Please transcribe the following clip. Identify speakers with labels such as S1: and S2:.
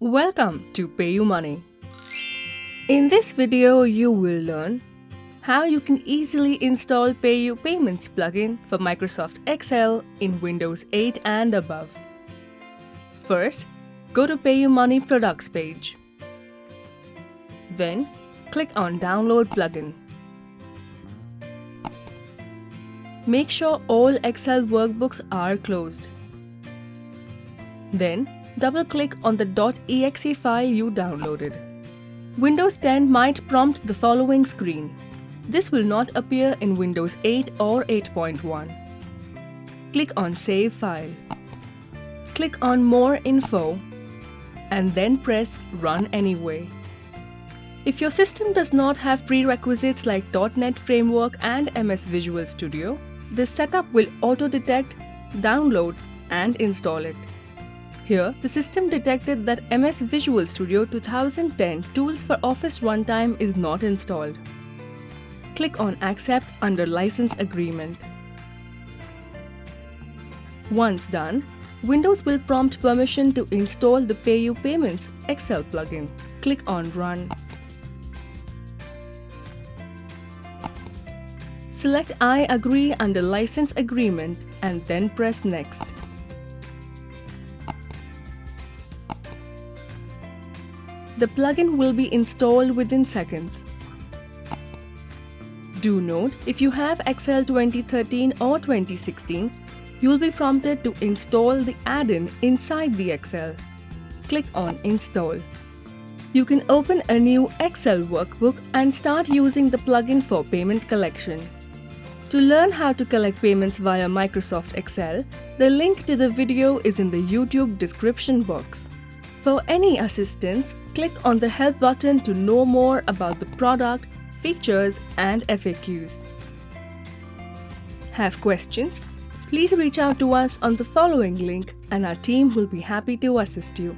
S1: Welcome to PayUmoney. In this video, you will learn how you can easily install PayU Payments plugin for Microsoft Excel in Windows 8 and above. First, go to PayUmoney Products page. Then, click on Download Plugin. Make sure all Excel workbooks are closed. Then, double-click on the .exe file you downloaded. Windows 10 might prompt the following screen. This will not appear in Windows 8 or 8.1. Click on Save File. Click on More Info and then press Run Anyway. If your system does not have prerequisites like .NET Framework and MS Visual Studio, this setup will auto-detect, download and install it. Here, the system detected that MS Visual Studio 2010 Tools for Office Runtime is not installed. Click on Accept under License Agreement. Once done, Windows will prompt permission to install the PayU Payments Excel plugin. Click on Run. Select I agree under License Agreement and then press Next. The plugin will be installed within seconds. Do note, if you have Excel 2013 or 2016, you will be prompted to install the add-in inside the Excel. Click on Install. You can open a new Excel workbook and start using the plugin for payment collection. To learn how to collect payments via Microsoft Excel, the link to the video is in the YouTube description box. For any assistance, click on the Help button to know more about the product, features, and FAQs. Have questions? Please reach out to us on the following link and our team will be happy to assist you.